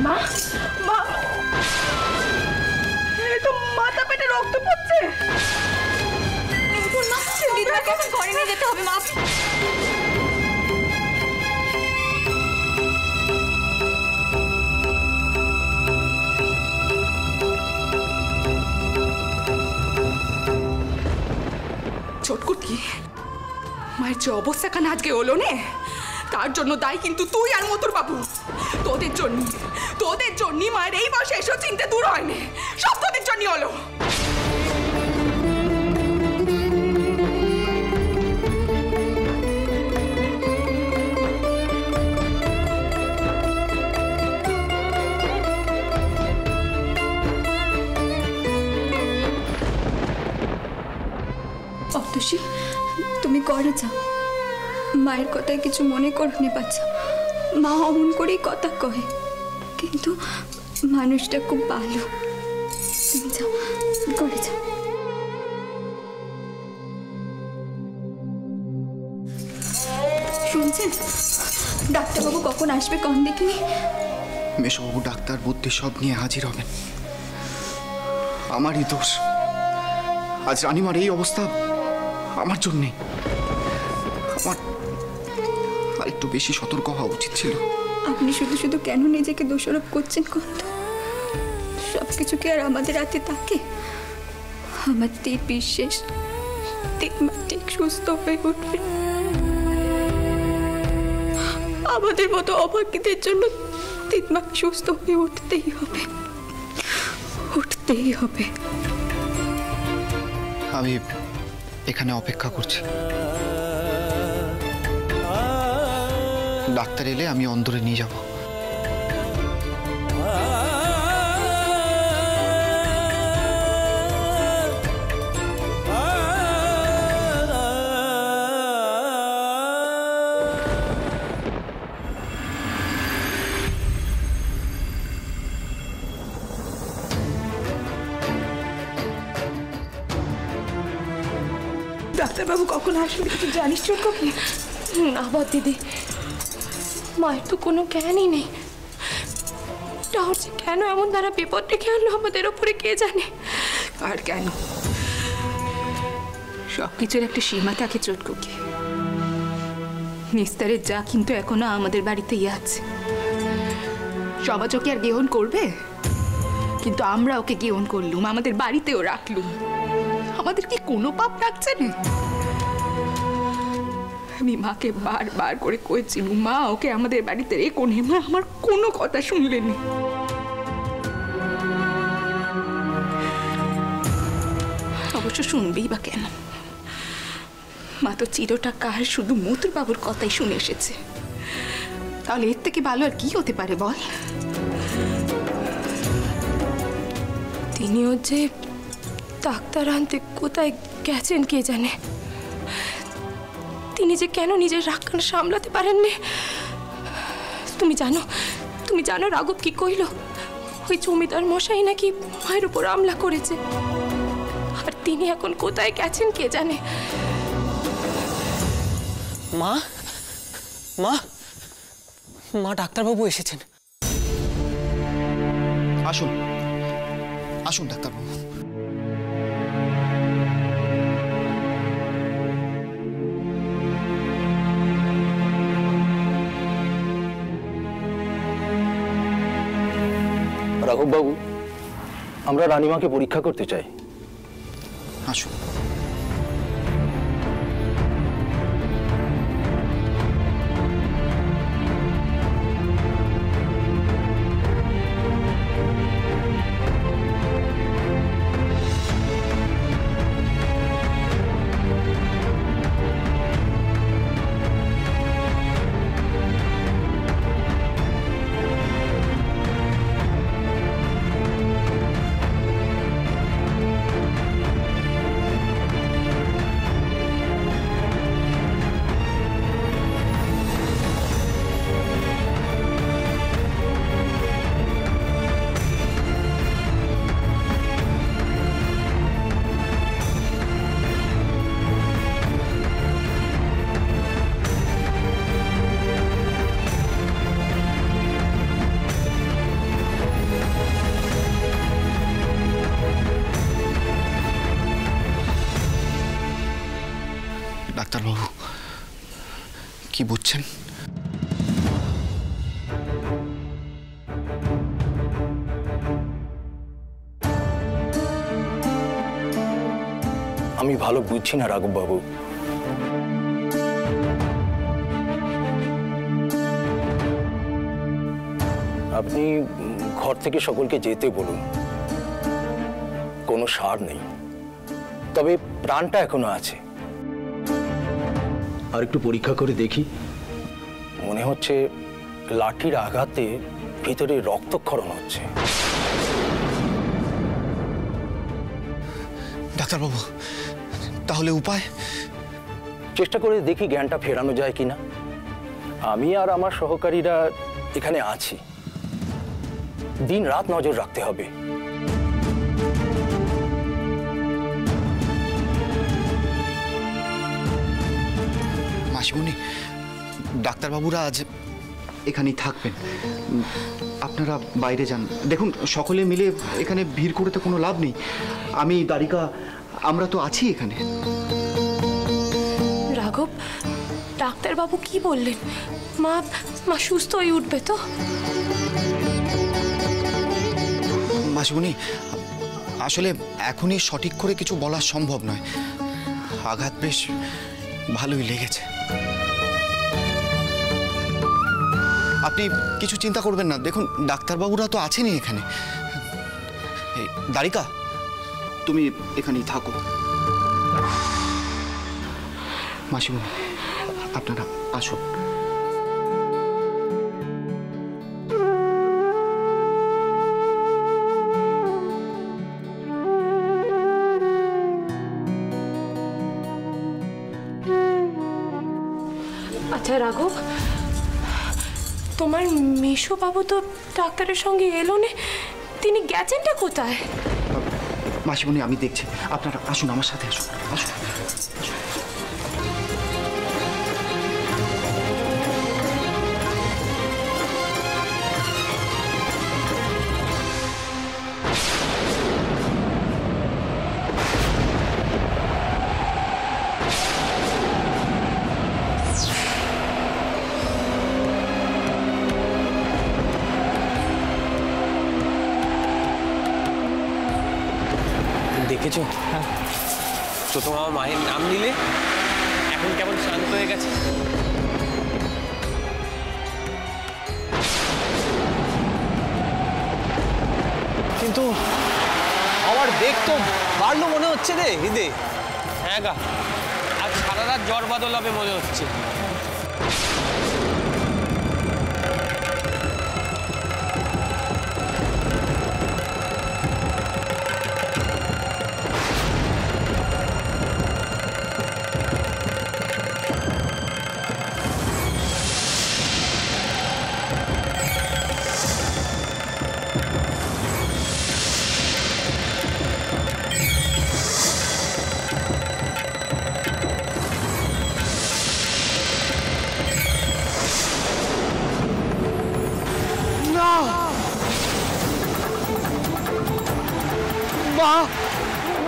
মা মা এই তো মাথা পেটে রক্ত পড়ছে। দিদিমাকে এখন ঘরে নিয়ে যেতে হবে মা। ছোটকুটকি, মায়ের যে অবস্থাখানে আজকে হলো নে, তার জন্য দায়ী কিন্তু তুই আর মতুর বাবু। তোদের জন্য মায়ের এই বয়সে এসব চিন্তা দূর হয়নি, সব তোদের জন্যই হলো। অতসী, তুমি ঘরে যাও। মায়ের কথায় কিছু মনে করনি বাচ্চা, মা অমন করেই কথা কয়, কিন্তু মানুষটা খুব ভালো। তুমি যাও, ঘরে যাও। শুনছেন ডাক্তারবাবু কখন আসবে কন দেখিনি? মেশবাবু ডাক্তার বুদ্ধি সব নিয়ে হাজির হবেন। আমারই দোষ, আজ রানীমার এই অবস্থা আমার জন্যে। আমার আর একটু বেশি সতর্ক হওয়া উচিত ছিল। আপনি শুধু শুধু কেন নিজেকে দোষারোপ করছেন কন্ত? সবকিছু কি আর আমাদের হাতে থাকে? আমার তীর বিশ্বাস ঠিক সুস্থ হয়ে উঠবে। আমাদের মতো অভাগীদের জন্য তিতমা সুস্থ হয়ে উঠতেই হবে। আমি এখানে অপেক্ষা করছি, ডাক্তার এলে আমি অন্দরে নিয়ে যাব। ডাক্তারবাবু কখন আসবে তুই জানিস? চোখ কি না বাদ দিদি, মায়ের তো কোনো জ্ঞানই নেই। তাহলে কেন এমন দ্বারা বিপদ ডেকে আনলো আমাদের ওপরে কে জানে। আর কেন, সবকিছুর একটা সীমা থাকে চটকুকি। নিস্তারের যা কিন্তু এখনো আমাদের বাড়িতেই আছে। সমাজ ওকে আর গ্রহণ করবে, কিন্তু আমরা ওকে গ্রহণ করলুম, আমাদের বাড়িতেও রাখলুম। আমাদের কি কোনো পাপ রাখছে না? আমি মাকে বারবার করে কইছিলুম, মা ওকে আমাদের বাড়িতে রেখো নে। মা আমার কোনো কথা শুনলেনি। অবশ্য শুনবেই বা কেন? মা তো চিরটা কার শুধু মতুর বাবুর কথাই শুনে এসেছে। তাহলে এর থেকে ভালো আর কি হতে পারে বল? তিনিও যে ডাক্তার আনতে কোথায় গেছেন কে জানে। তিনি যে কেন নিজের রাগখান সামলাতে পারেননি। তুমি জানো রাঘব কি কইল? ওই জমিদার মশাই নাকি মায়ের উপর হামলা করেছে, আর তিনি এখন কোথায় গেছেন কে জানে। মা মা মা ডাক্তারবাবু এসেছেন। আসুন আসুন ডাক্তারবাবু। রাঘব বাবু, আমরা রানীমাকে পরীক্ষা করতে চাই। আসুন। ডাক্তারবাবু, কি বুঝছেন? আমি ভালো বুঝছি না রাঘব বাবু। আপনি ঘর থেকে সকলকে যেতে বলুন, কোনো সার নেই, তবে প্রাণটা এখনো আছে। আর একটু পরীক্ষা করে দেখি। মনে হচ্ছে লাঠির আঘাতে ভিতরে রক্তক্ষরণ হচ্ছে। ডাক্তারবাবু, তাহলে উপায়? চেষ্টা করে দেখি জ্ঞানটা ফেরানো যায় কিনা। আমি আর আমার সহকারীরা এখানে আছি, দিন রাত নজর রাখতে হবে। মাসিমণি, ডাক্তারবাবুরা আজ এখানেই থাকবেন, আপনারা বাইরে যান। দেখুন, সকলে মিলে এখানে ভিড় করে তো কোনো লাভ নেই। আমি, দ্বারিকা, আমরা তো আছি এখানে। রাঘব, ডাক্তারবাবু কি বললেন? মা মা সুস্থ হয়ে উঠবে তো? মাসিমণি, আসলে এখনই সঠিক করে কিছু বলা সম্ভব নয়। আঘাত বেশ ভালোই লেগেছে। আপনি কিছু চিন্তা করবেন না। দেখুন, ডাক্তারবাবুরা তো আছেনই এখানে। দ্বারিকা, তুমি এখানেই থাকো। মাসিমণি, আপনারা আসুন। আচ্ছা রাঘব, তোমার মেশো বাবু তো ডাক্তারের সঙ্গে এলো না, তিনি গেছেনটা কোথায়? মাসিমণি, আমি দেখছি। আপনারা আসুন, আমার সাথে আসুন। আসুন। দেখেছো তো, তোমার মায়ের নাম নিলে এখন কেমন শান্ত হয়ে গেছে। কিন্তু আমার বেগ তো বাড়লো মনে হচ্ছে রে হৃদে। হ্যাঁ গা, আজ সারা রাত জ্বর বাদল হবে মনে হচ্ছে।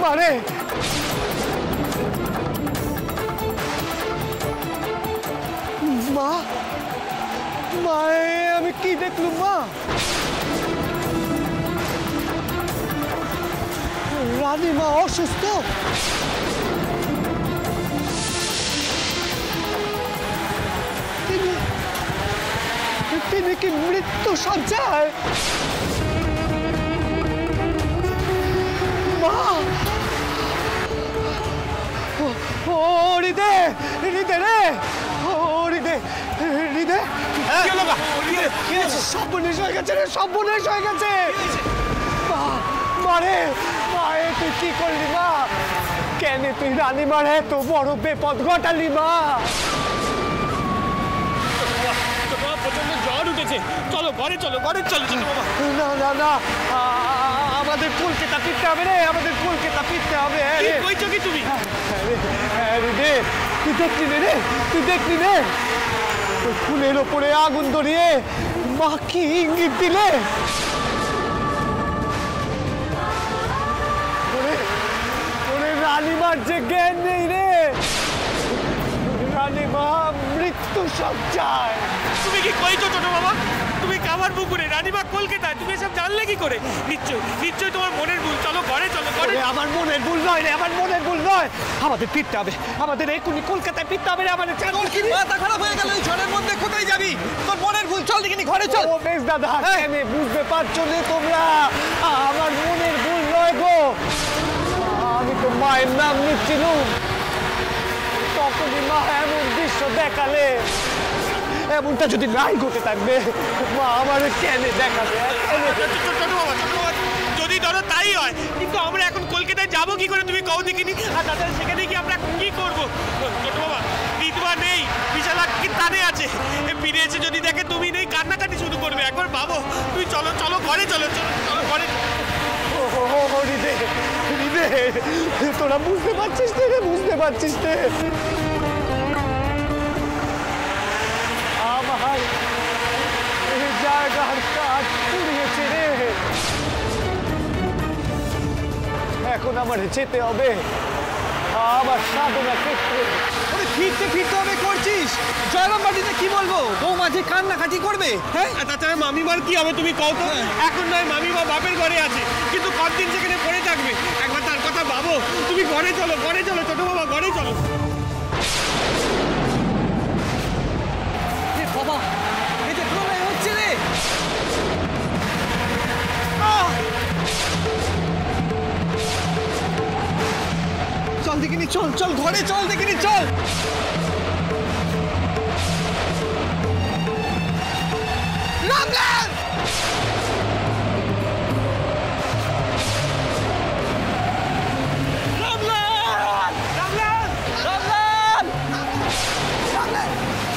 মারে মা, মায়ে আমি কি দেখলুম মা? রানীমা অসুস্থ। তিনি কি মৃত্যু সজ্জায়? মা, ও হৃদে, হৃদে রে, ও হৃদে, হৃদে, সর্বনেশ হয়ে গেছে রে, সর্বনেশ হয়ে গেছে। মারে, মায়ে তুই কি করলি মা? কেন তুই রানীমার এত বড় বেপদ ঘটালি মা? প্রচন্ড জ্বর উঠেছে, চলো ঘরে চলো, ঘরে চলো। না না না, আমাদের কলকাতা ফিরতে হবে রে, আমাদের কলকাতা ফিরতে হবে। কইছো কি তুমি? রে, তুই দেখলি রে, তুই দেখলি রে, তোর ফুলের ওপরে আগুন ধরিয়ে মা কি ইঙ্গিত দিলে? ওরে রানীমার যে জ্ঞান নেই রে, মা মৃত্যু সজ্জায়। তুমি কি কইছো ছোট বাবা? তুমি কামার পুকুরে, রানীমা কলকাতায়, তুমি এসব জানলে কি করে? নিশ্চয়ই তোমার মনের ভুল। চলো ঘরে, চলো ঘরে। আমার মনের ভুল নয় রে, আমার মনের ভুল নয়। আমাদের ফিরতে হবে, আমাদের এক্ষুনি কলকাতায় ফিরতে হবে রে। আমাদের মাথা খারাপ হয়ে গেল এই ঝড়ের মধ্যে, কোথায় যাবি? তোর মনের ভুল, চল দেখিনি ঘরে চল। ও বেশ দাদা, আমি বুঝতে পারছো না তোমরা, আমার মনের ভুল নয় গো। আমি তো মায়ের নাম নিচ্ছিলাম, তখনই মা এমন দৃশ্য দেখালে। এমনটা যদি নাই ঘটে থাকবে, মা আমার কেন দেখাবে? ছোট বাবা, যদি ধরো তাই হয়, কিন্তু আমরা এখন কলকাতায় যাবো কি করে তুমি কও দেখিনি? আর দাদা সেখানে কি আমরা কি করবো? ছোট বাবা, বিধবা নেই, বিশাল কি টানে আছে, ফিরে এসে যদি দেখে তুমি নেই, কান্নাকাটি শুরু করবে। একবার ভাবো, তুমি চলো চলো ঘরে, চলো চলো চলো ঘরে। তোরা বুঝতে পারছিস না, বুঝতে পারছিস না? আমার এই জায়গার কাজ পুড়িয়েছে রে। এখন আমার যেতে হবে আমার সাধনা ক্ষেত্রে। ফিরতে হবে করছিস? জয়রাম বাড়িতে কি বলবো? বৌমা যে কান্নাকাটি করবে, হ্যাঁ? তাছাড়া মামিমার কি হবে তুমি কও তো? এখন নয় মামিমা বাপের ঘরে আছে, কিন্তু কতদিন সেখানে পড়ে থাকবে? একবার তার কথা ভাবো। তুমি ঘরে চলো, ঘরে চলো ছোট বাবা, ঘরে চলো। বাবা, এটা প্রলয় হচ্ছে রে। চল দেখিনি, চল চল ঘরে চল দেখিনি, চল। রামলাল! রামলাল! রামলাল! রামলাল! রামলাল!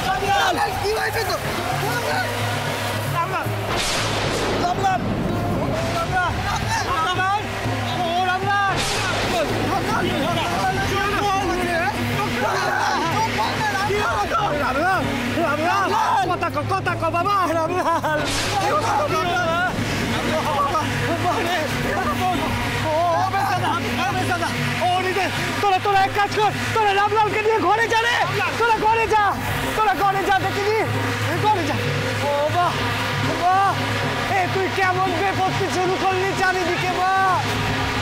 রামলাল! কি হয়েছে তো? রামলাল! রামলাল! রামলাল! রামলাল! রামলাল! ও রামলাল! কথা কো বাবা। রামলাল! তোরা এক কাজ কর, তোরা রামলালকে নিয়ে ঘরে যা রে। তোরা ঘরে যা, তোরা ঘরে যা, দেখিনি ঘরে যা। ও বাহ বাহ, এ তুই কেমন বিপত্তি শুরু করলি চারিদিকে? মা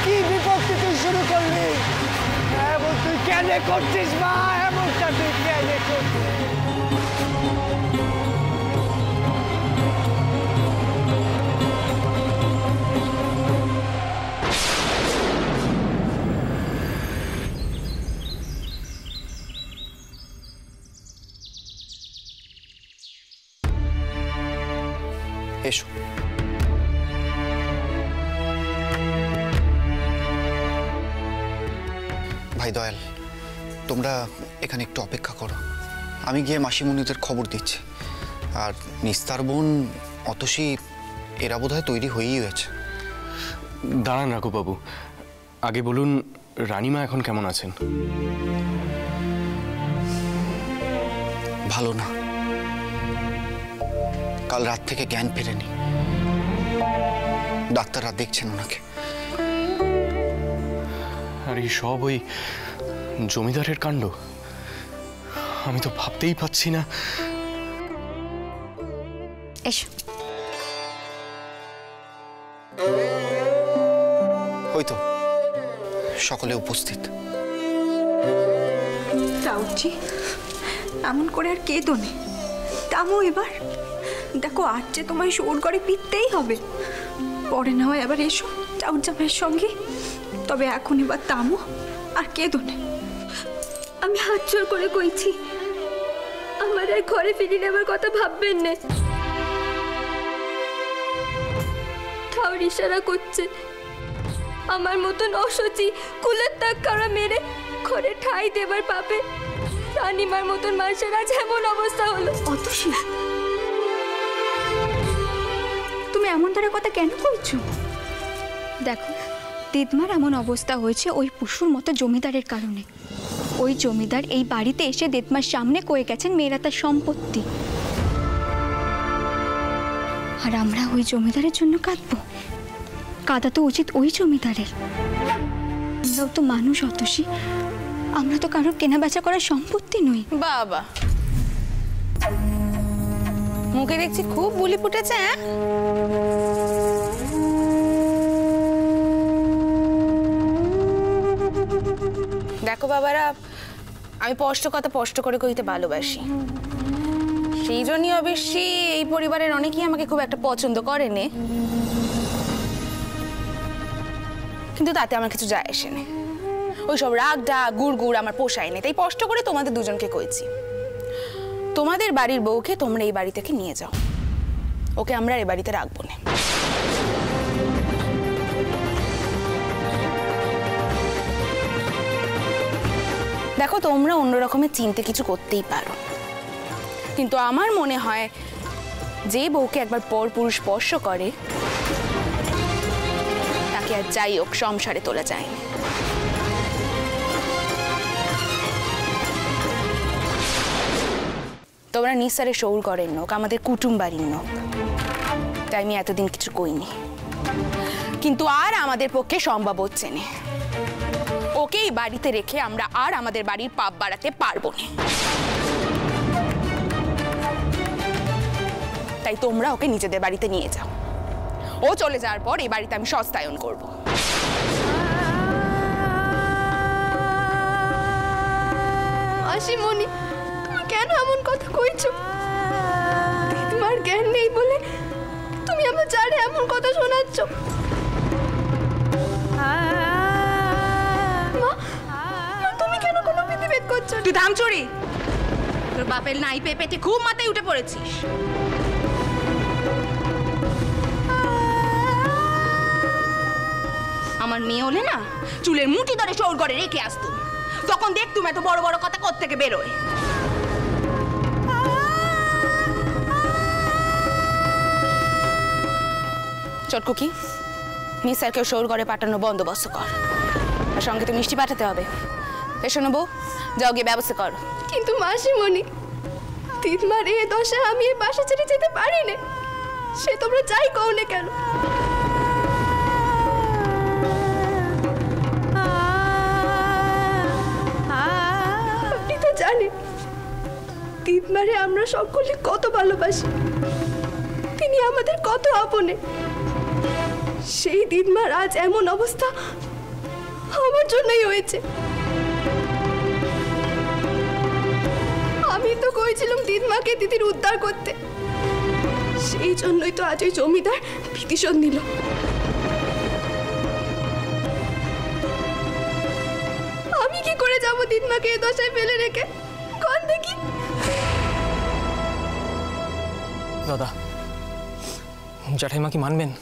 কি বিপত্তি তুই শুরু করলি? এমন তুই কেন করছিস মা? এমনটা তুই কেন করছিস? এসো। ভাই দয়াল, তোমরা এখানে একটু অপেক্ষা করো, আমি গিয়ে মাসিমণিদের খবর দিচ্ছি। আর নিস্তার বোন, অতসী, এরা বোধহয় তৈরি হয়েই হয়েছে। দাঁড়ান রাঘববাবু, আগে বলুন রানীমা এখন কেমন আছেন? ভালো না, কাল রাত থেকে জ্ঞান ফেরেনি। ডাক্তাররা দেখছেন ওনাকে। আর এই সব ওই জমিদারের কাণ্ড? আমি তো ভাবতেই পাচ্ছি না। এসো। ওই তো সকলে উপস্থিত। রাউজি, এমন করে আর কেঁদো নে, থামো এবার। দেখো আজ যে তোমায় শোর করে পিটতেই হবে, পরে না হয় আবার এসো চাউর জামাইয়ের সঙ্গে। তবে এখন এবার থামো আর কেঁদো নে। আমি হাত জোর করে কইছি, আমার আর ঘরে ফিরে নেবার কথা ভাববেন না। ঠাউর ইশারা করছে, আমার মতন অসচি কুলের তাক কারা মেরে ঘরে ঠাই দেবার পাবে রানীমার মতন মানুষের আজ এমন অবস্থা হলো। অতসী, তুমি এমন ধরে কথা কেন কইছো? দেখো, দিদমার এমন অবস্থা হয়েছে ওই পশুর মতো জমিদারের কারণে। ওই জমিদার এই বাড়িতে এসে দিদমার সামনে কয়ে গেছেন মেয়েরা তার সম্পত্তি। আর আমরা ওই জমিদারের জন্য কাঁদবো? কাঁদা তো উচিত ওই জমিদারের। আমরাও তো মানুষ অতসী, আমরা তো কারোর কেনা বেচা করার সম্পত্তি নই। বাবা, মুখে দেখছি খুব বুলি ফুটেছে। হ্যাঁ, দেখো বাবারা, আমি স্পষ্ট কথা স্পষ্ট করে কইতে ভালোবাসি। সেই জন্যই অবশ্যই এই পরিবারের অনেকেই আমাকে খুব একটা পছন্দ করেনি, কিন্তু তাতে আমার কিছু যায় আসে না। ওইসব রাগ ডাক গুড় গুড় আমার পোষায় নেই, তাই স্পষ্ট করে তোমাদের দুজনকে কইছি, তোমাদের বাড়ির বউকে তোমরা এই বাড়ি থেকে নিয়ে যাও, ওকে আমরা এই বাড়িতে রাখবো না। দেখো, তোমরা অন্য রকমের চিন্তা কিছু করতেই পারো, কিন্তু আমার মনে হয় যে বউকে একবার পর পুরুষ স্পর্শ করে তাকে আর যাই হোক সংসারে তোলা যায় না। তোমরা নিঃসারে শৌর করেন নোক, আমাদের কুটুম বাড়ির নোক, তাই আমি এতদিন কিছু কইনি, কিন্তু আর আমাদের পক্ষে সম্ভব হচ্ছে না। ওকে এই বাড়িতে রেখে আমরা আর আমাদের বাড়ির পাপ বাড়াতে পারবো না, তাই তোমরা ওকে নিজেদের বাড়িতে নিয়ে যাও। ও চলে যাওয়ার পর এই বাড়িতে আমি সস্তায়ন করব। মাসিমণি, তুমি কেন এমন কথা কইছো? তোমার জ্ঞান নেই বলে তুমি আমার জানে এমন কথা শোনাচ্ছ। তুমি কেন কোনো বিধিভেদ করছো? তুই দাম চুরি, তোর বাপের নাই পেটে খুব মাথায় উঠে পড়েছিস। আমার মেয়ে হলে না চুলের মুঠি ধরে শোর করে রেখে আসতো, তখন দেখতুম এত বড় বড় কথা কোত্থেকে বেরোয়। চটকুকি, নিসারকেও শোর করে পাঠানো বন্দোবস্ত কর, আর সঙ্গে তো মিষ্টি পাঠাতে হবে। এসো নেবো, যাও গিয়ে ব্যবস্থা করো। কিন্তু মাসিমণি, তিতমার এই দশা আমি এই বাসা ছেড়ে যেতে পারি না, সে তোমরা যাই কও না কেন। আপনি তো জানেন তিতমারে আমরা সকলে কত ভালোবাসি, তিনি আমাদের কত আপনে। সেই তিতমার আজ এমন অবস্থা আমার জন্যই হয়েছে। আমি তো কইছিলাম তিতমাকে দিদির উদ্ধার করতে, সেই জন্যই তো আজ ওই জমিদার পিটিশন দিল। আমি কি করে যাবো তিতমাকে এই দশায় ফেলে রেখে? কোন দেখি দাদা, জ্যাঠাইমা কি মানবেন?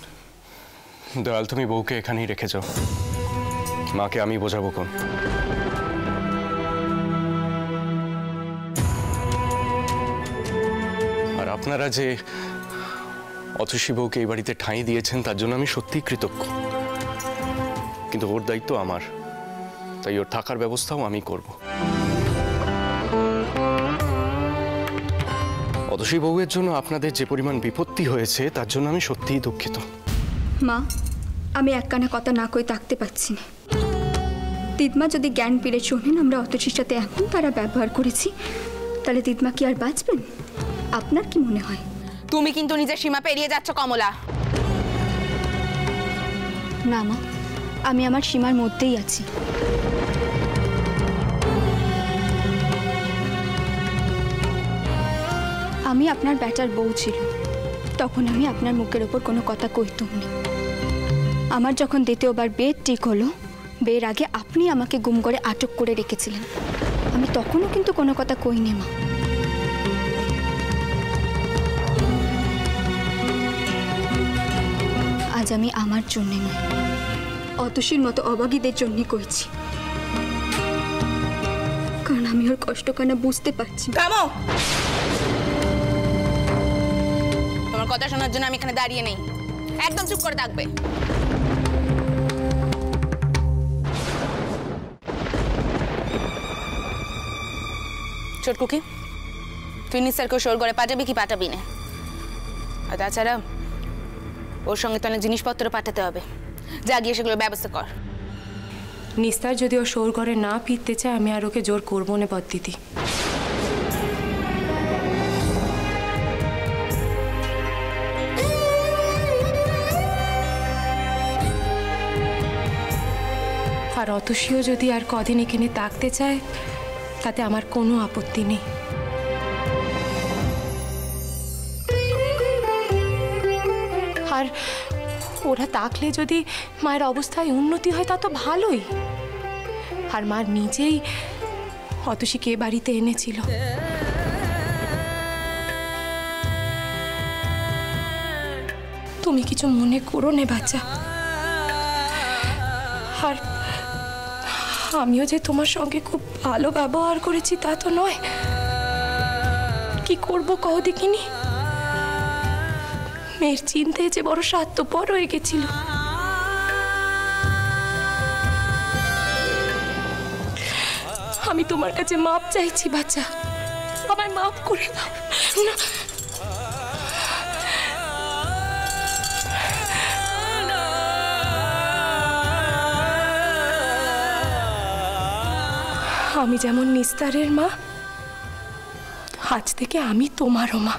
দয়াল, তুমি বউকে এখানেই রেখে যাও, মাকে আমি বোঝাবো কোন। আর আপনারা যে অতসী বউকে এই বাড়িতে ঠাঁই দিয়েছেন তার জন্য আমি সত্যিই কৃতজ্ঞ, কিন্তু ওর দায়িত্ব আমার, তাই ওর থাকার ব্যবস্থাও আমি করব। অতসী বউয়ের জন্য আপনাদের যে পরিমাণ বিপত্তি হয়েছে তার জন্য আমি সত্যিই দুঃখিত। মা, আমি একখানা কথা না কই থাকতে পারছি না। তিতমা যদি জ্ঞান ফিরে শোনেন আমরা অতসীর সাথে এমন তারা ব্যবহার করেছি, তাহলে তিতমা কি আর বাঁচবেন? আপনার কি মনে হয়? তুমি কিন্তু নিজের সীমা পেরিয়ে যাচ্ছ কমলা। না মা, আমি আমার সীমার মধ্যেই আছি। আমি আপনার বেটার বউ ছিল, তখন আমি আপনার মুখের ওপর কোনো কথা কইতাম না। আমার যখন দ্বিতীয়বার বিয়ে ঠিক হলো, বিয়ের আগে আপনি আমাকে গুম করে আটক করে রেখেছিলেন, আমি তখনও কিন্তু কোনো কথা কইনি মা। আজ আমি আমার জন্যে নয়, অতসীর মতো অবাগীদের জন্যই কইছি, কারণ আমি ওর কষ্টখানা বুঝতে পারছি। থামো, তোমার কথা শোনার জন্য আমি এখানে দাঁড়িয়ে নেই, একদম চুপ করে থাকবে। ছোটকুকি, তুই নিসারকে শোর করে পাঠাবি কি পাঠাবি না? আর তাছাড়া ওর সঙ্গে তো অনেক জিনিসপত্র পাঠাতে হবে, যা গিয়ে সেগুলো ব্যবস্থা কর। নিস্তার যদি ও শোর ঘরে না ফিরতে চায় আমি আর ওকে জোর করবো না বদ্দিদি। আর অতসীও যদি আর কদিন এখানে থাকতে চায় তাতে আমার কোনো আপত্তি নেই। আর ওরা থাকলে যদি মায়ের অবস্থায় উন্নতি হয় তা তো ভালোই। আর মা নিজেই অতসীকে বাড়িতে এনেছিল। তুমি কিছু মনে করো না বাচ্চা। আর আমিও যে তোমার সঙ্গে খুব ভালো ব্যবহার করেছি তা তো নয়। কি করবো কও দেখিনি? মেয়ের চিন্তায় যে বড় স্বার্থপর হয়ে গেছিল। আমি তোমার কাছে মাপ চাইছি বাচ্চা, আমায় মাপ করে দাও না। আমি যেমন নিস্তারের মা, আজ থেকে আমি তোমারও মা।